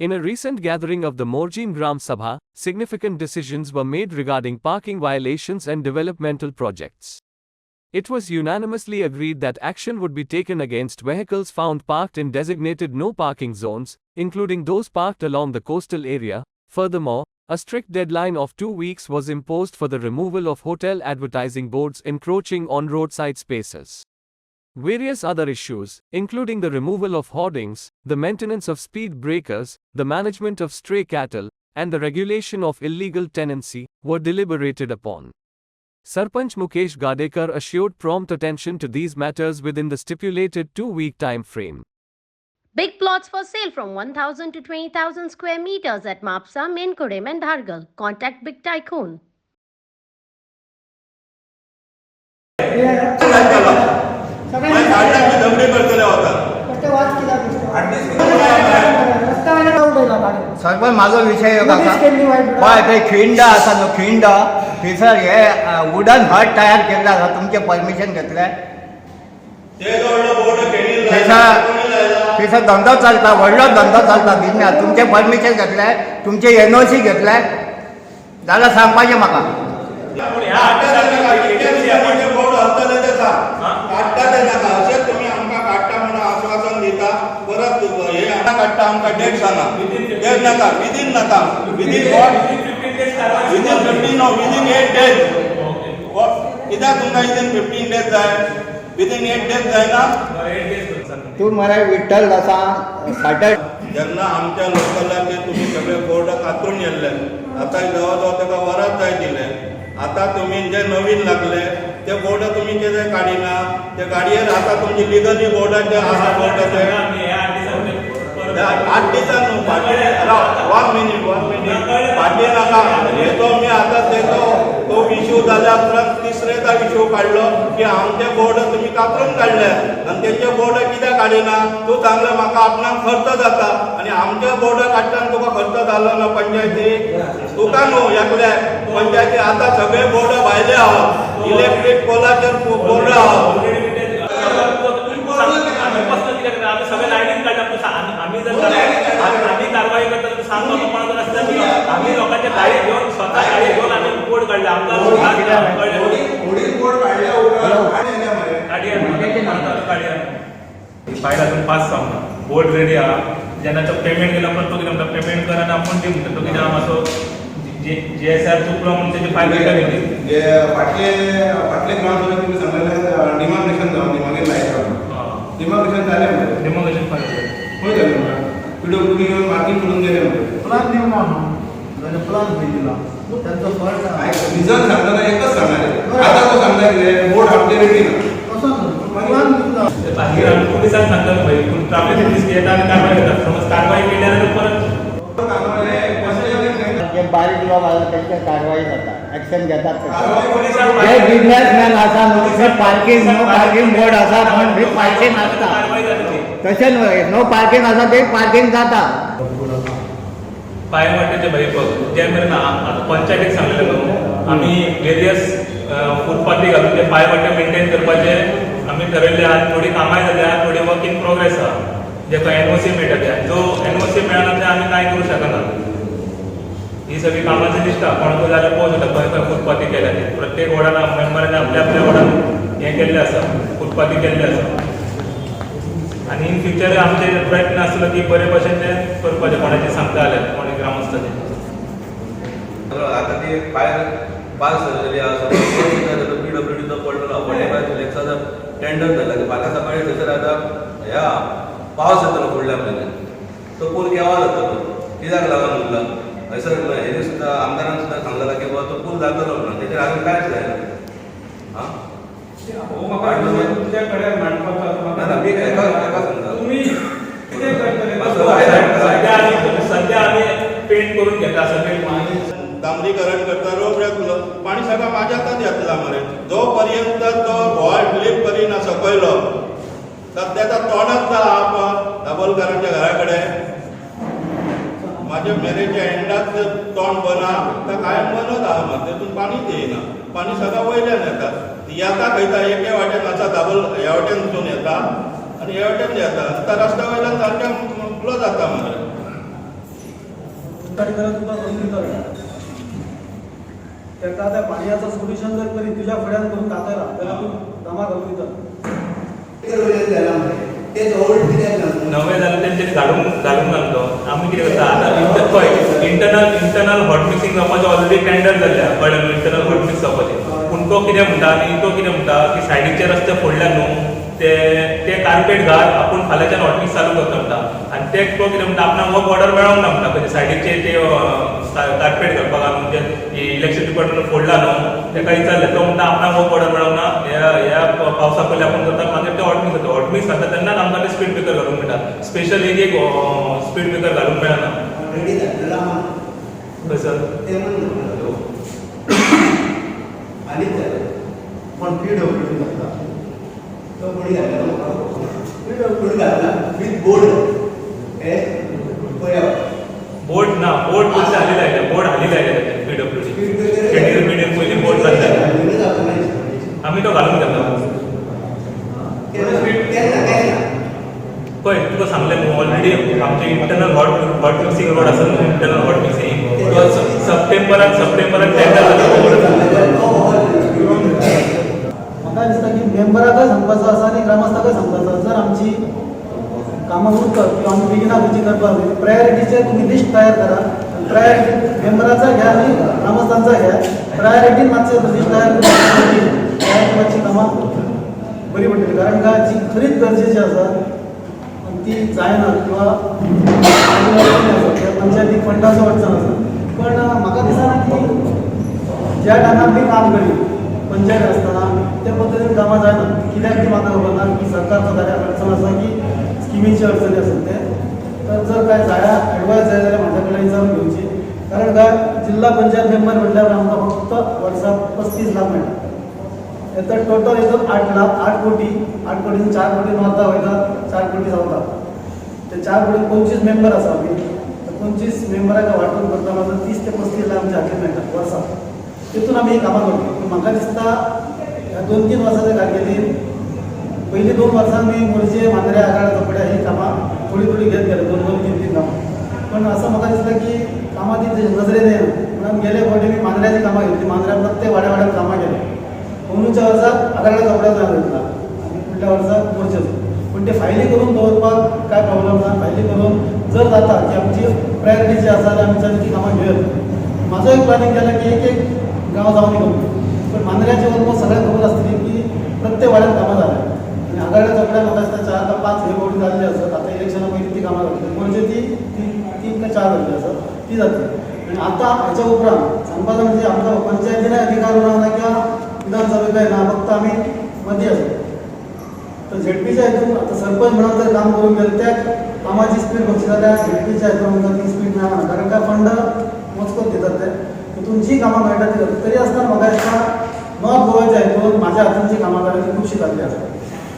In a recent gathering of the Morjim Gram Sabha, significant decisions were made regarding parking violations and developmental projects. It was unanimously agreed that action would be taken against vehicles found parked in designated no parking zones, including those parked along the coastal area. Furthermore, a strict deadline of 2 weeks was imposed for the removal of hotel advertising boards encroaching on roadside spaces. Various other issues, including the removal of hoardings, the maintenance of speed breakers, the management of stray cattle, and the regulation of illegal tenancy, were deliberated upon. Sarpanch Mukesh Gadekar assured prompt attention to these matters within the stipulated 2-week time frame. Big plots for sale from 1,000 to 20,000 square meters at Mapsa, Menkodem and Dhargal. Contact Big Tycoon. Sarpanch माझो विषय पळय खिंड आसा न्हू खिंड थंयसर हे wooden हट तयार केल्लो आसा तुमचे परमिशन घेतले थंयसर धंदो चलता व्हडलो धंदो चलता बिजनेस तुमचे परमिशन घेतले तुमचे एनओसी घेतले जाल्यार सांगपाचें म्हाका काडटा आमकां डेट सांगा डेट नाका विदीन नाका विदीन 15 नो विदीन 8 डेज कित्याक तुमकां विदीन 15 डेज जाय विदीन 8 डेज जायना तूं मरे विठ्ठल आसा सॅटर्डे जेन्ना आमच्या लोकलाचे तुमी सगळे बोर्ड कातरून येल्ले आतां जवळ जवळ ताका वरात जाय दिले आतां तुमी जे नवीन लागले ते बोर्ड तुमी कितें काडिना ते गाडयेर आतां तुमची लिगली बोर्डाचे आसा बोर्ड ते 8 दिसां न्हू वन मिनीट फाटी नाका येतो मी आतां तेजो तो इश्यू जाल्यार परत तिसरेदा इश्यू काडलो की आमचे बोर्ड तुमी कातरून काडले आनी तेचे बोर्ड कित्याक काडिना तूं सांगलें म्हाका आपणाक खर्च जाता आनी आमचे बोर्ड काडटाना तुका खर्च जालो ना पंचायतीक तुका न्हू एकल्या पंचायती आतां सगळे बोर्ड भायले आहा इलेक्ट्रीक पोलाचेर बोर्ड आहा सगळे लायनीन काढला आम्ही कारवाई करता सांगतो आम्ही लोकांच्या गाडी घेऊन स्वतः गाडी घेऊन आम्ही बोर्ड काढले फायल अजून पास सांगता बोर्ड रेडी आहा जेन्ना तो पेमेंट केला पण तो कितें पेमेंट करा आनी आपण दी म्हणटा तो कितें मातसो जीएसआर चुकलो म्हणून तेजी फायल रिटर्न येतली फाटले ग्राउंड तुम्ही सांगलेले डिमार्केशन जावन मागीर लायक डिमार्केशन जालें डिमोलेशन फायल खंय जालें पीडब्ल्यूडी घेवन मार्किंग करून गेले प्लान दिवना न्हू प्लान खंय दिला त्यांचो फॉल्ट रिजन सांगताना एकच सांगणार आता तो सांगता कितें बोर्ड आमचे रेडी ना असो प्लान दिवना बाहेर पोलिसांक सांगतात भाई पूण ट्रॅफिक पुलीस येता आनी कारवाय करतात समज कारवाई केल्यार परत जे बारीक लोक आसा तेंचेर कारवाई जाता एक्शन घेतात पोलिसांक जे बिजनेसमॅन आसा न्हू पार्किंग नो पार्किंग बोर्ड आसा पण बी पार्किंग आसता तशें न्हय नो पार्किंग आसा ते पार्किंग जाता पांय वाटेचे भाई बघ जे मेरेन पंचायतीक सांगलेले न्हू आमी वेरियस फुटपाथी घालून ते पांय वाटे मेंटेन करपाचे आमी ठरयल्ले आहा थोडी कामां जाली आहा थोडी वर्क इन प्रोग्रेस आहा जेका एनओसी मेळटा ते जो एनओसी मेळना ते आमी कांय करूं शकना ही सगळी कामाची लिस्ट आहा कोणाक जाल्यार पळोवंक शकता खंय खंय फुटपाथी केल्या ते प्रत्येक वॉर्डान मेंबरांनी आपल्या आपल्या वॉर्डान हें केल्लें आसा फुटपाथी केल्ले आसा आनी इन फ्युचर आमचे प्रयत्न आसलो की बरे भशेन ते करपाचें कोणाचें सांगता जाल्यार कोणी ग्रामस्थाचे आतां ती फायल पास जाल्लेली आसा पीडब्ल्यूडीचो पडलो फ्लेक्साचो टेंडर जाल्लो फाल्यां सकाळीं थंयसर आतां ह्या पावस येतलो फुडल्या म्हयन्यान तो पूल केव्हा जातलो कित्याक लागून उरला हयसर हेजे सुद्दां आमदारान सुद्दां सांगलेला की बाबा तो पूल जातलो म्हणून तेजेर आजून कांयच जायना हां तुमच्या कडेन सध्या आम्ही पेंट करून घेता सगळे डांबरीकरण करता रोखडेच पाणी सगळं माझ्या हातात येतला मरे जो पर्यंत तो व्हॉल फ्लिप करिना सकयलो सध्याचा तोंडच जाला आपण दाबोलकरांच्या घरा कडेन माझ्या मॅरेजच्या एंडाक तोंड बना तर कायम बनत आहा मग तेतून पाणीच येईना पाणी सगळं वयल्यान येता येता खंयता एके वाटेन आसा दाबोल ह्या वाटेनसून येता आनी ह्या वाटेन येता आतां रस्त्या वयल्यान सारकें फ्लो जाता मरे उदकाडी करत तुका करून दिता तेका त्या पाणयाचं सोल्युशन जर करी तुझ्या फुड्यान करून दाखयला जाल्यार तूं कामां घालून दिता नवे जाल्यार तेंच्यांनी घालून घालतो आमी कितें करता आतां पळय इंटरनल हॉट मिक्सिंग जावपाचें ऑलरेडी टेंडर जाल्ल्या कळ्ळें न्हू इंटरनल हॉट मिक्स जावपाचें पूण तो कितें म्हणटा आनी तो कितें म्हणटा की सायडीचे रस्ते फोडल्या न्हू ते कार्पेट घाल आपूण फाल्यांच्यान हॉट मिक्स चालू करता म्हणटा आनी ते तो कितें म्हणटा आपणाक वर्क ऑर्डर मेळोंक ना म्हणटा खंय सायडीचे ते कार्पेट घालपाक म्हणजे इलेक्शन डिपार्टमेंट फोडला न्हू तेका विचारलें तो म्हणटा आपणाक वर्क ऑर्डर मेळोंक ना ह्या पावसा पयलीं आपूण करता मागीर ते हॉट मिक्स जाता हॉट मिक्स जाता तेन्नाच आमकां ते स्पीड ब्रेकर घालूंक मेळटा स्पेशल एक स्पीड ब्रेकर घालूंक मेळना खंय सर पण PWD घातला तो कोणी घातला PWD घातला विथ बोर्ड हे बोर्ड ना बोर्ड पयलीं हालीं लायल्या बोर्ड हालीं लायल्या PWD शेड्यूल मिडियम पयलीं बोर्ड घातला आमी तो घालून घेता पळय तुका सांगलें न्हू ऑलरेडी आमचे इंटरनल हॉट मिक्सिंग रोड आसा न्हू इंटरनल हॉट मिक्सिंग सप्टेंबराक टेंडर जाता म्हाका दिसता की मेंबराकय सांगपाचो आसा आनी ग्रामस्थाकय सांगपाचो आसा जर आमची कामां उरतात किंवा आमी बेगिना खंयची करपाक जाय प्रायोरिटीचेर तुमी लिस्ट तयार करा प्रायोरिटी मेंबराचा घ्या आनी ग्रामस्थांचा घ्या प्रायोरिटीन मातशें लिस्ट तयार करपाची कामां बरी पडटली कारण काय जी खरीच गरजेची आसा ती जायना किंवा पंचायतीक फंडाचो अडचण आसा पण म्हाका दिसना की ज्या टायमार मी काम करी पंचायत आसतना त्या पद्दतीन कामां जायना कित्याक ती म्हाका खबर ना की सरकारचो कार्याक अडचण आसा की स्किमीची अडचणी आसात ते तर जर काय जाया एडवायस जाय जाल्यार म्हाज्या कडेन विचारून घेवची कारण काय जिल्हा पंचायत मेंबर म्हटल्यार आमकां फक्त वर्साक 35 लाख मेळटा तर टोटल येतो 8 कोटीन 4 कोटी नॉर्था वयता 4 कोटी जावता ते 4 कोटी 25 मेंबर आसा आमी 25 मेंबराक वांटून करता म्हाका 30 ते 35 लाख आमच्या हातीन मेळटा वर्साक तितून आमी ही कामां करता पूण म्हाका दिसता ह्या 2-3 वर्सांच्या कारकिर्दीन पयलीं 2 वर्सां मी मोरजे मांद्रे आगाळ चोपड्या ही कामां थोडी घेत गेले 2-3 कामां पण असं म्हाका दिसता की कामां ती नजरेन येना म्हणून गेले फावटी मी मांद्र्याची कामां घेतली मांद्र्यान प्रत्येक वाड्या कामां केली अंदूच्या वर्साक आगाळ चोपड्या घेतला आनी फुडल्या वर्साक मोरजेचो पण ते फायली करून दवरपाक काय प्रॉब्लेम ना फायली करून जर जाता की आमची प्रायोरिटी जी आसा जाल्यार आमी ती कामां घेवया म्हाजो एक प्लॅनिंग केला की एक गांव जावन घेवं पण मांद्र्याचे ऑलमोस्ट सगळ्यांक खबर आसतली की प्रत्येक वाड्यात कामां जाल्या आनी आगाड्या चोपड्याक म्हाका दिसता 4 का 5 हे फावटी जाल्ली आसत आतां इलेक्शना पयलीं ती कामां जातली म्हणजे ती 3 का 4 जाल्ली आसत ती जातली आनी आतां हेच्या उपरांत सांगपाचें म्हणजे आमकां पंचायतीनाय अधिकार उरना किंवा विधानसभेकाय ना फक्त आमी मदीं आसा तर झेडपीच्या हितून आतां सरपंच म्हणून जर काम करून गेले त्या कामाची स्पीड बघशी जाल्यार झेडपीच्या हितून आमकां ती स्पीड मेळना कारण काय फंड मोजकोच दितात ते तितून जी कामां मेळटा ती जाता तरी आसतना म्हाका दिसता नॉर्थ गोवाच्या हितून म्हाज्या हातून जी कामां जाल्या ती खुबशीं जाल्ली आसा